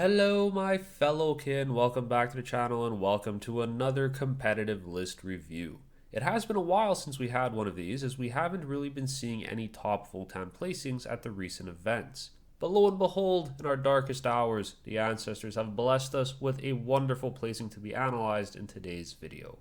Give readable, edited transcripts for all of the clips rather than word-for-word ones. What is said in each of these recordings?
Hello my fellow kin, welcome back to the channel and welcome to another competitive list review. It has been a while since we had one of these as we haven't really been seeing any top Votann placings at the recent events. But lo and behold, in our darkest hours, the ancestors have blessed us with a wonderful placing to be analyzed in today's video.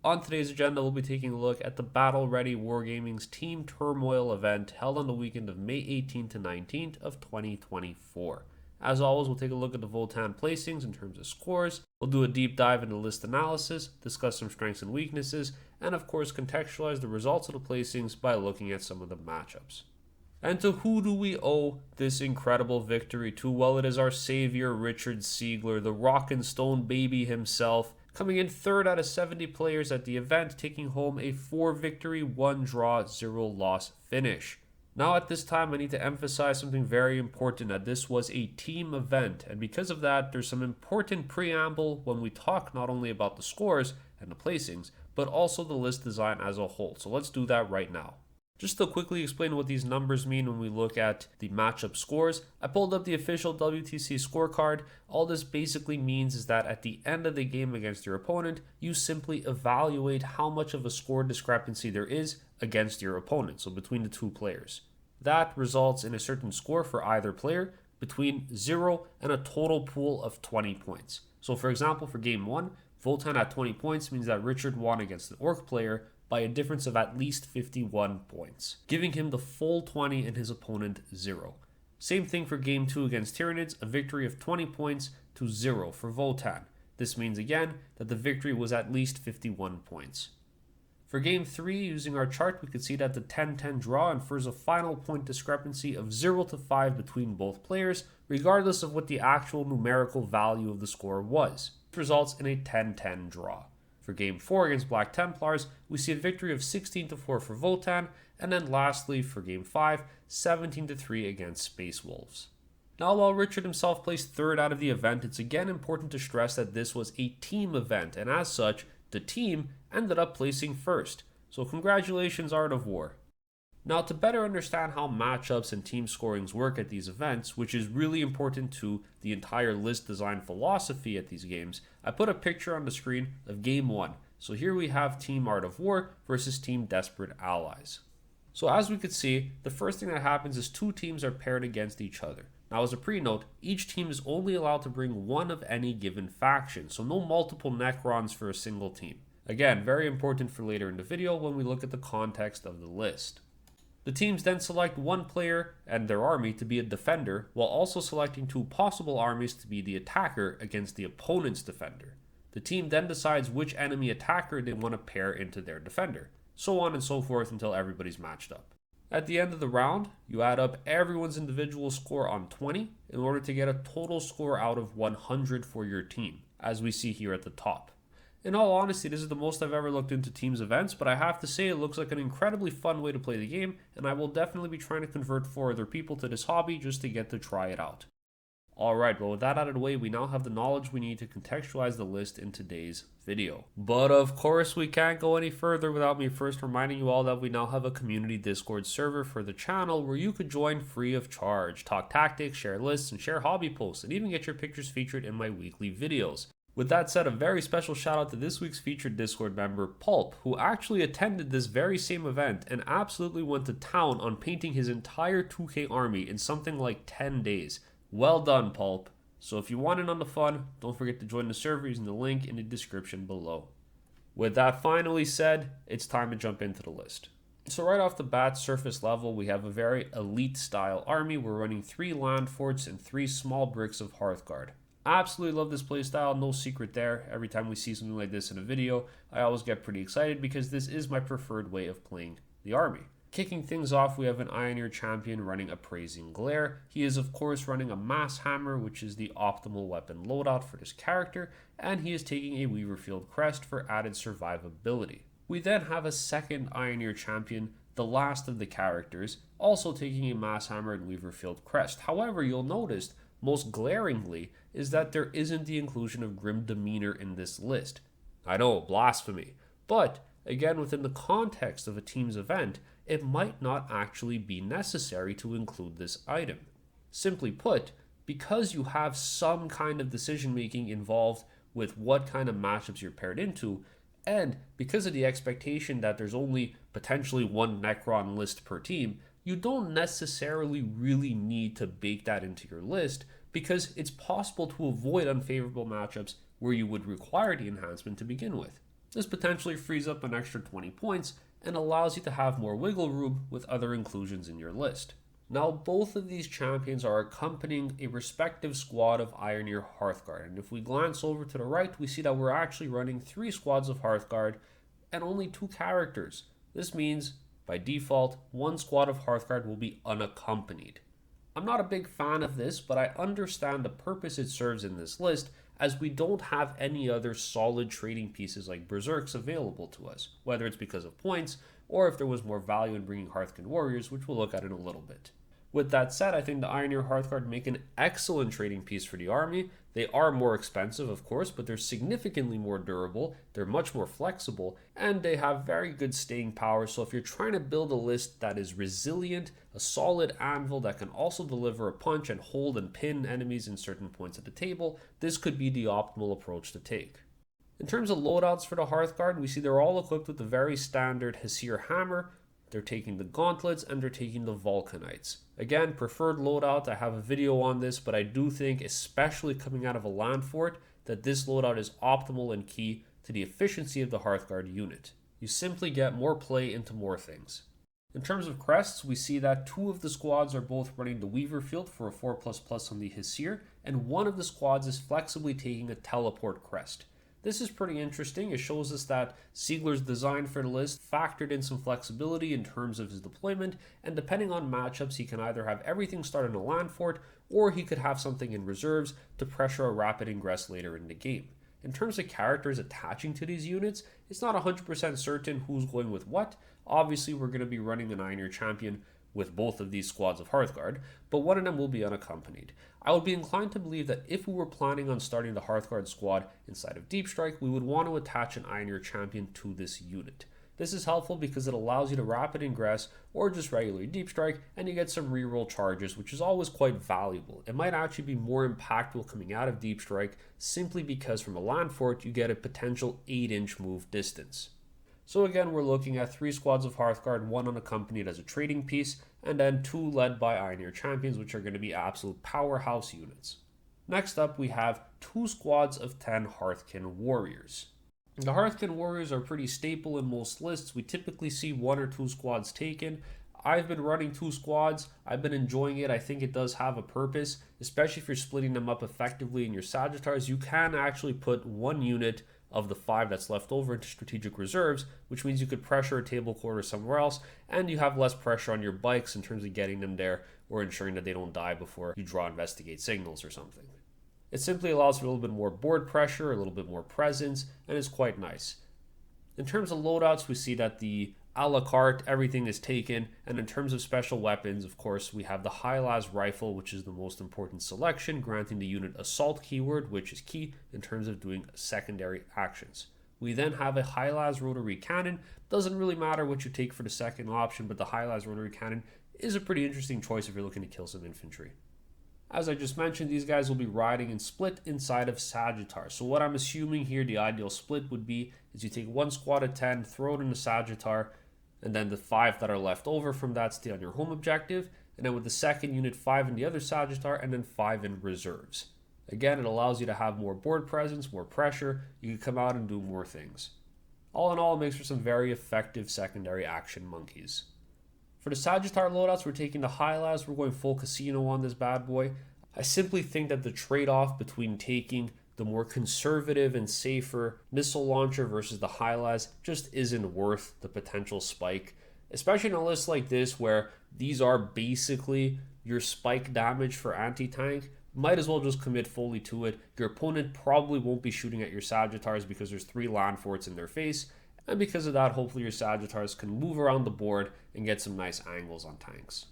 On today's agenda, we'll be taking a look at the Battle Ready Wargaming's Team Turmoil event held on the weekend of May 18th to 19th of 2024. As always, we'll take a look at the Votann placings in terms of scores. We'll do a deep dive into list analysis, discuss some strengths and weaknesses, and of course contextualize the results of the placings by looking at some of the matchups. And to who do we owe this incredible victory to? Well, it is our savior Richard Siegler, the rock and stone baby himself, coming in third out of 70 players at the event, taking home a 4 victory, 1 draw, 0 loss finish. Now at this time, I need to emphasize something very important, that this was a team event, and because of that, there's some important preamble when we talk not only about the scores and the placings, but also the list design as a whole. So let's do that right now. Just to quickly explain what these numbers mean when we look at the matchup scores, I pulled up the official WTC scorecard. All this basically means is that at the end of the game against your opponent, you simply evaluate how much of a score discrepancy there is against your opponent, so between the two players. That results in a certain score for either player between 0 and a total pool of 20 points. So for example, for game 1, Votann at 20 points means that Richard won against the Orc player by a difference of at least 51 points, giving him the full 20 and his opponent 0. Same thing for game 2 against Tyranids, a victory of 20 points to 0 for Votann. This means again that the victory was at least 51 points. For game 3, using our chart, we could see that the 10-10 draw infers a final point discrepancy of 0 to 5 between both players, regardless of what the actual numerical value of the score was. This results in a 10-10 draw. For game 4 against Black Templars, we see a victory of 16 to 4 for Votann, and then lastly for game 5, 17 to 3 against Space Wolves. Now, while Richard himself placed third out of the event, it's again important to stress that this was a team event, and as such, the team ended up placing first. So congratulations, Art of War. Now, to better understand how matchups and team scorings work at these events, which is really important to the entire list design philosophy at these games, I put a picture on the screen of game 1. So here we have Team Art of War versus Team Desperate Allies. So as we could see, the first thing that happens is two teams are paired against each other. Now, as a pre-note, each team is only allowed to bring one of any given faction, so no multiple Necrons for a single team. Again, very important for later in the video when we look at the context of the list. The teams then select one player and their army to be a defender, while also selecting two possible armies to be the attacker against the opponent's defender. The team then decides which enemy attacker they want to pair into their defender, so on and so forth until everybody's matched up. At the end of the round, you add up everyone's individual score on 20 in order to get a total score out of 100 for your team, as we see here at the top. In all honesty, this is the most I've ever looked into teams events, but I have to say it looks like an incredibly fun way to play the game, and I will definitely be trying to convert 4 other people to this hobby just to get to try it out. Alright, well with that out of the way, we now have the knowledge we need to contextualize the list in today's video. But of course we can't go any further without me first reminding you all that we now have a community Discord server for the channel where you could join free of charge, talk tactics, share lists, and share hobby posts, and even get your pictures featured in my weekly videos. With that said, a very special shout out to this week's featured Discord member, Pulp, who actually attended this very same event and absolutely went to town on painting his entire 2K army in something like 10 days. Well done, Pulp. So if you want in on the fun, don't forget to join the server using the link in the description below. With that finally said, it's time to jump into the list. So right off the bat, surface level, we have a very elite style army. We're running 3 land forts and 3 small bricks of Hearthguard. Absolutely love this playstyle, no secret there. Every time we see something like this in a video, I always get pretty excited because this is my preferred way of playing the army. Kicking things off, we have an Ioneer champion running Appraising Glare. He is of course running a Mass Hammer, which is the optimal weapon loadout for this character, and he is taking a Weaverfield Crest for added survivability. We then have a second Ioneer champion, the last of the characters, also taking a Mass Hammer and Weaverfield Crest. However, you'll notice, most glaringly, is that there isn't the inclusion of Grim Demeanor in this list. I know, blasphemy, but again, within the context of a team's event, it might not actually be necessary to include this item. Simply put, because you have some kind of decision making involved with what kind of matchups you're paired into, and because of the expectation that there's only potentially one Necron list per team, you don't necessarily really need to bake that into your list because it's possible to avoid unfavorable matchups where you would require the enhancement to begin with. This potentially frees up an extra 20 points and allows you to have more wiggle room with other inclusions in your list. Now, both of these champions are accompanying a respective squad of Ironir Hearthguard, and if we glance over to the right, we see that we're actually running 3 squads of Hearthguard and only 2 characters. This means, by default, 1 squad of Hearthguard will be unaccompanied. I'm not a big fan of this, but I understand the purpose it serves in this list, as we don't have any other solid trading pieces like Berserks available to us, whether it's because of points or if there was more value in bringing Hearthkin Warriors, which we'll look at in a little bit. With that said, I think the Ironir Hearthguard make an excellent trading piece for the army. They are more expensive, of course, but they're significantly more durable, they're much more flexible, and they have very good staying power. So if you're trying to build a list that is resilient, a solid anvil that can also deliver a punch and hold and pin enemies in certain points at the table, this could be the optimal approach to take. In terms of loadouts for the Hearthguard, we see they're all equipped with the very standard Hesir Hammer. They're taking the Gauntlets and they're taking the Vulcanites. Again, preferred loadout, I have a video on this, but I do think, especially coming out of a land fort, that this loadout is optimal and key to the efficiency of the Hearthguard unit. You simply get more play into more things. In terms of crests, we see that 2 of the squads are both running the Weaver Field for a 4++ on the Hesir, and 1 of the squads is flexibly taking a Teleport crest. This is pretty interesting. It shows us that Siegler's design for the list factored in some flexibility in terms of his deployment, and depending on matchups, he can either have everything start in a land fort, or he could have something in reserves to pressure a rapid ingress later in the game. In terms of characters attaching to these units, it's not 100% certain who's going with what. Obviously, we're going to be running an Ironir champion with both of these squads of Hearthguard, but one of them will be unaccompanied. I would be inclined to believe that if we were planning on starting the Hearthguard squad inside of Deep Strike, we would want to attach an Ironir champion to this unit. This is helpful because it allows you to rapid ingress or just regular Deep Strike, and you get some reroll charges, which is always quite valuable. It might actually be more impactful coming out of Deep Strike simply because from a land fort you get a potential 8-inch move distance. So again, we're looking at 3 squads of Hearthguard, 1 unaccompanied as a trading piece, and then 2 led by Ironir champions, which are going to be absolute powerhouse units. Next up, we have 2 squads of 10 Hearthkin Warriors. The Hearthkin Warriors are pretty staple in most lists. We typically see 1 or 2 squads taken. I've been running 2 squads. I've been enjoying it. I think it does have a purpose, especially if you're splitting them up effectively in your Sagittars. You can actually put 1 unit of the 5 that's left over into strategic reserves, which means you could pressure a table quarter somewhere else, and you have less pressure on your bikes in terms of getting them there or ensuring that they don't die before you draw investigate signals or something. It simply allows for a little bit more board pressure, a little bit more presence, and it's quite nice. In terms of loadouts, we see that the a la carte, everything is taken, and in terms of special weapons, of course, we have the High-Las rifle, which is the most important selection, granting the unit assault keyword, which is key in terms of doing secondary actions. We then have a High-Las rotary cannon. Doesn't really matter what you take for the second option, but the High-Las rotary cannon is a pretty interesting choice if you're looking to kill some infantry. As I just mentioned, these guys will be riding and split inside of Sagittar. So what I'm assuming here the ideal split would be is you take 1 squad of 10, throw it in the Sagittar, and then the 5 that are left over from that stay on your home objective, and then with the second unit 5 in the other Sagittar, and then 5 in reserves. Again, it allows you to have more board presence, more pressure, you can come out and do more things. All in all, it makes for some very effective secondary action monkeys. For the Sagittar loadouts, we're taking the High-Las, we're going full casino on this bad boy. I simply think that the trade-off between taking the more conservative and safer missile launcher versus the High-Las just isn't worth the potential spike, especially in a list like this where these are basically your spike damage for anti-tank. Might as well just commit fully to it. Your opponent probably won't be shooting at your Sagittars because there's 3 land forts in their face, and because of that, hopefully your Sagittars can move around the board and get some nice angles on tanks.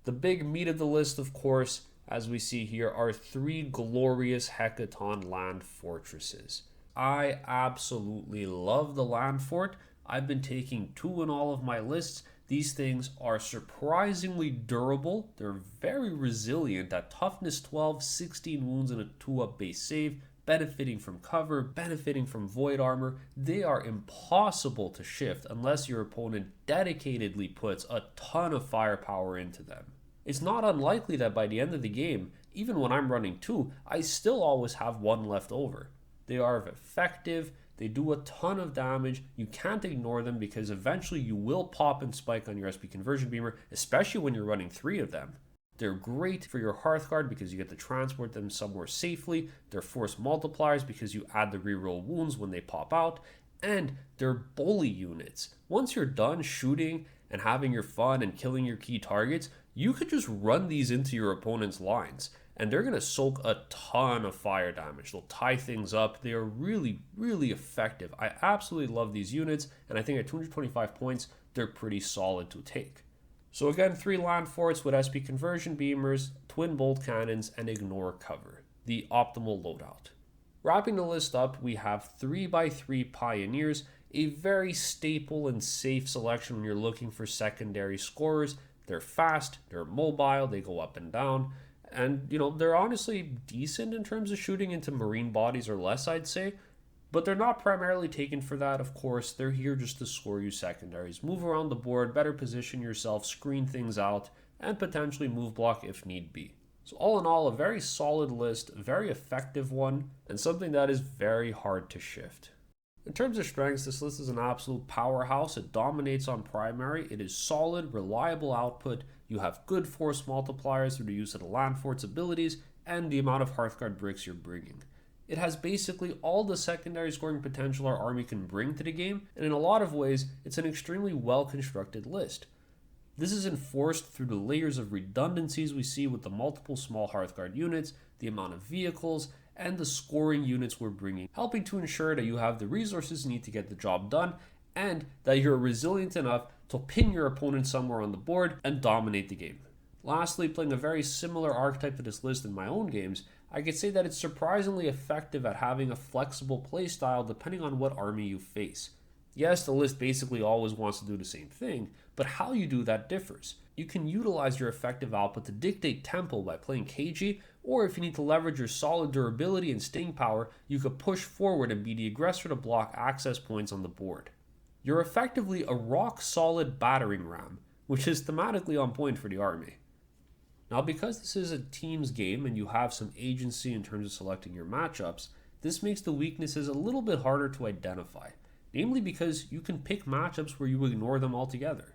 The big meat of the list, of course, as we see here, are 3 glorious Hecaton land fortresses. I absolutely love the land fort. I've been taking 2 in all of my lists. These things are surprisingly durable. They're very resilient at toughness 12, 16 wounds, and a 2-up base save, benefiting from cover, benefiting from void armor. They are impossible to shift unless your opponent dedicatedly puts a ton of firepower into them. It's not unlikely that by the end of the game, even when I'm running 2, I still always have 1 left over. They are effective, they do a ton of damage, you can't ignore them because eventually you will pop and spike on your SP conversion beamer, especially when you're running 3 of them. They're great for your Hearthguard because you get to transport them somewhere safely, they're force multipliers because you add the reroll wounds when they pop out, and they're bully units. Once you're done shooting and having your fun and killing your key targets, you could just run these into your opponent's lines, and they're going to soak a ton of fire damage. They'll tie things up. They are really, really effective. I absolutely love these units, and I think at 225 points, they're pretty solid to take. So again, 3 land forts with SP conversion beamers, twin bolt cannons, and ignore cover. The optimal loadout. Wrapping the list up, we have 3x3 pioneers, a very staple and safe selection when you're looking for secondary scorers. They're fast, they're mobile, they go up and down, and they're honestly decent in terms of shooting into marine bodies or less, I'd say, but they're not primarily taken for that. Of course, they're here just to score you secondaries, move around the board, better position yourself, screen things out, and potentially move block if need be. So all in all, a very solid list, a very effective one, and something that is very hard to shift. In terms of strengths, this list is an absolute powerhouse. It dominates on primary. It is solid, reliable output. You have good force multipliers through the use of the land fort's abilities and the amount of Hearthguard bricks you're bringing. It has basically all the secondary scoring potential our army can bring to the game, and in a lot of ways, it's an extremely well-constructed list. This is enforced through the layers of redundancies we see with the multiple small Hearthguard units, the amount of vehicles, and the scoring units we're bringing, helping to ensure that you have the resources you need to get the job done, and that you're resilient enough to pin your opponent somewhere on the board and dominate the game. Lastly, playing a very similar archetype to this list in my own games, I could say that it's surprisingly effective at having a flexible playstyle depending on what army you face. Yes, the list basically always wants to do the same thing, but how you do that differs. You can utilize your effective output to dictate tempo by playing cagey, or if you need to leverage your solid durability and staying power, you could push forward and be the aggressor to block access points on the board. You're effectively a rock-solid battering ram, which is thematically on point for the army. Now, because this is a team's game and you have some agency in terms of selecting your matchups, this makes the weaknesses a little bit harder to identify, namely because you can pick matchups where you ignore them altogether.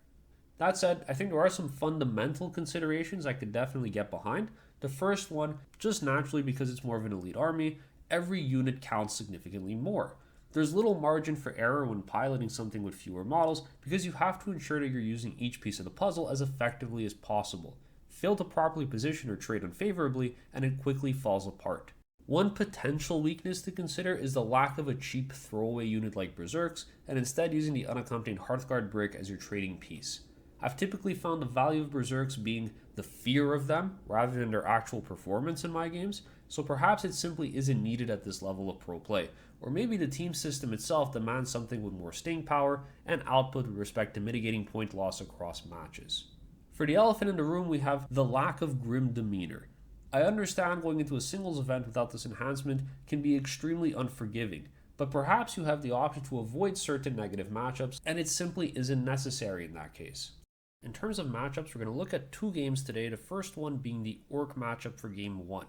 That said, I think there are some fundamental considerations I could definitely get behind. The first one, just naturally because it's more of an elite army, every unit counts significantly more. There's little margin for error when piloting something with fewer models because you have to ensure that you're using each piece of the puzzle as effectively as possible. Fail to properly position or trade unfavorably, and it quickly falls apart. One potential weakness to consider is the lack of a cheap throwaway unit like Berserks, and instead using the unaccompanied Hearthguard brick as your trading piece. I've typically found the value of Berserks being the fear of them rather than their actual performance in my games, so perhaps it simply isn't needed at this level of pro play, or maybe the team system itself demands something with more staying power and output with respect to mitigating point loss across matches. For the elephant in the room, we have the lack of grim demeanor. I understand going into a singles event without this enhancement can be extremely unforgiving, but perhaps you have the option to avoid certain negative matchups, and it simply isn't necessary in that case. In terms of matchups, we're going to look at 2 games today, the first one being the Orc matchup for Game 1.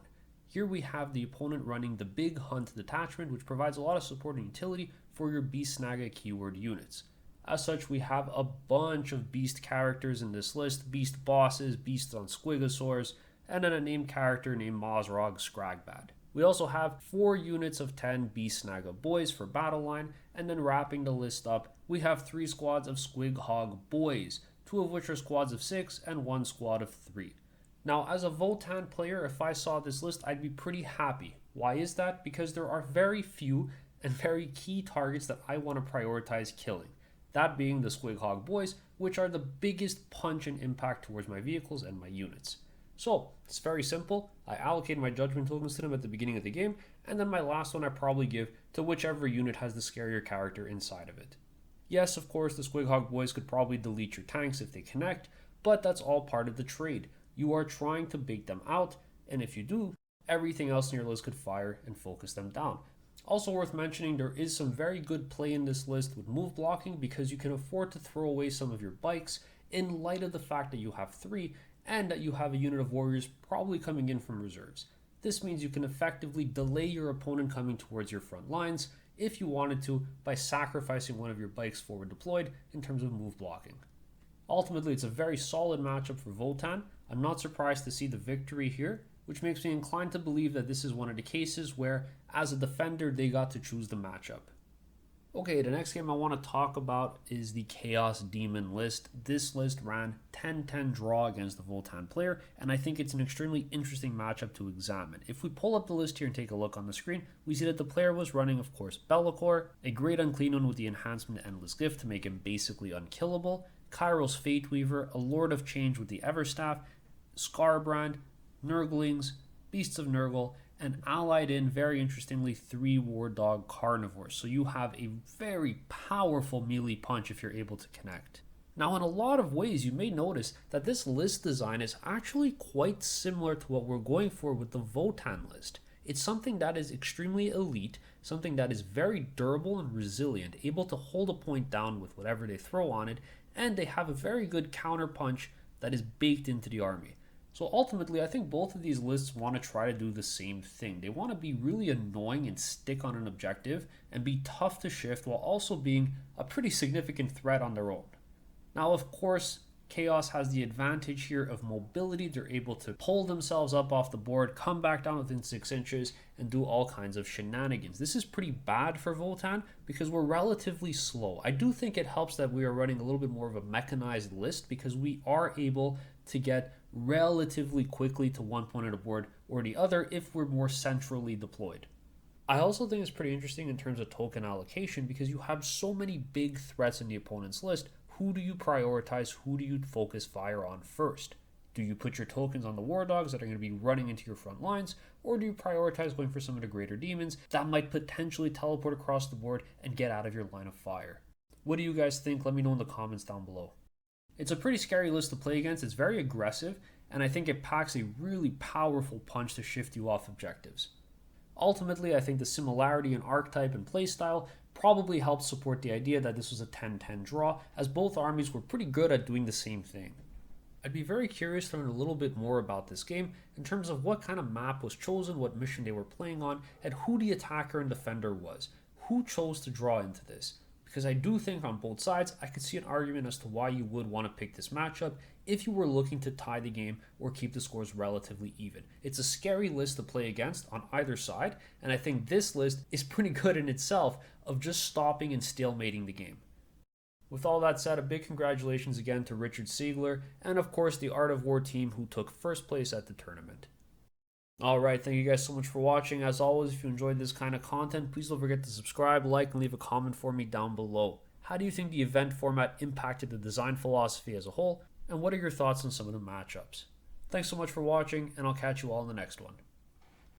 Here we have the opponent running the Big Hunt detachment, which provides a lot of support and utility for your Beast Snaga keyword units. As such, we have a bunch of beast characters in this list, beast bosses, beasts on Squigosaurs, and then a named character named Mozrog Scragbad. We also have 4 units of 10 Beast Snaga boys for battle line, and then wrapping the list up, we have 3 squads of Squighog boys, 2 of which are squads of 6 and 1 squad of 3. Now, as a Votann player, if I saw this list, I'd be pretty happy. Why is that? Because there are very few and very key targets that I want to prioritize killing. That being the Squighog boys, which are the biggest punch and impact towards my vehicles and my units. So, it's very simple. I allocate my judgment tokens to them at the beginning of the game, and then my last one I probably give to whichever unit has the scarier character inside of it. Yes, of course, the Squighog boys could probably delete your tanks if they connect, but that's all part of the trade. You are trying to bait them out, and if you do, everything else in your list could fire and focus them down. Also worth mentioning, there is some very good play in this list with move blocking because you can afford to throw away some of your bikes in light of the fact that you have 3 and that you have a unit of warriors probably coming in from reserves. This means you can effectively delay your opponent coming towards your front lines if you wanted to by sacrificing one of your bikes forward deployed in terms of move blocking. Ultimately, it's a very solid matchup for Votann. I'm not surprised to see the victory here, which makes me inclined to believe that this is one of the cases where, as a defender, they got to choose the matchup. Okay, the next game I want to talk about is the Chaos Demon list. This list ran 10-10 draw against the Votann player, and I think it's an extremely interesting matchup to examine. If we pull up the list here and take a look on the screen, we see that the player was running, of course, Be'lakor, a great unclean one with the enhancement Endless Gift to make him basically unkillable, Kairos Fate Weaver, a Lord of Change with the Everstaff, Scarbrand, Nurglings, Beasts of Nurgle, and allied in, very interestingly, 3 War Dog Carnivores. So you have a very powerful melee punch if you're able to connect. Now, in a lot of ways, you may notice that this list design is actually quite similar to what we're going for with the Votann list. It's something that is extremely elite, something that is very durable and resilient, able to hold a point down with whatever they throw on it, and they have a very good counter punch that is baked into the army. So ultimately, I think both of these lists want to try to do the same thing. They want to be really annoying and stick on an objective and be tough to shift while also being a pretty significant threat on their own. Now, of course, Chaos has the advantage here of mobility. They're able to pull themselves up off the board, come back down within 6 inches, and do all kinds of shenanigans. This is pretty bad for Votann because we're relatively slow. I do think it helps that we are running a little bit more of a mechanized list because we are able to get relatively quickly to one point of the board or the other if we're more centrally deployed. I also think it's pretty interesting in terms of token allocation because you have so many big threats in the opponent's list. Who do you prioritize? Who do you focus fire on first? Do you put your tokens on the war dogs that are going to be running into your front lines, or do you prioritize going for some of the greater demons that might potentially teleport across the board and get out of your line of fire? What do you guys think? Let me know in the comments down below. It's a pretty scary list to play against. It's very aggressive, and I think it packs a really powerful punch to shift you off objectives. Ultimately, I think the similarity in archetype and playstyle probably helped support the idea that this was a 10-10 draw, as both armies were pretty good at doing the same thing. I'd be very curious to learn a little bit more about this game in terms of what kind of map was chosen, what mission they were playing on, and who the attacker and defender was. Who chose to draw into this? Because I do think on both sides, I could see an argument as to why you would want to pick this matchup if you were looking to tie the game or keep the scores relatively even. It's a scary list to play against on either side, and I think this list is pretty good in itself of just stopping and stalemating the game. With all that said, a big congratulations again to Richard Siegler, and of course the Art of War team who took first place at the tournament. Alright, thank you guys so much for watching. As always, if you enjoyed this kind of content, please don't forget to subscribe, like, and leave a comment for me down below. How do you think the event format impacted the design philosophy as a whole, and what are your thoughts on some of the matchups? Thanks so much for watching, and I'll catch you all in the next one.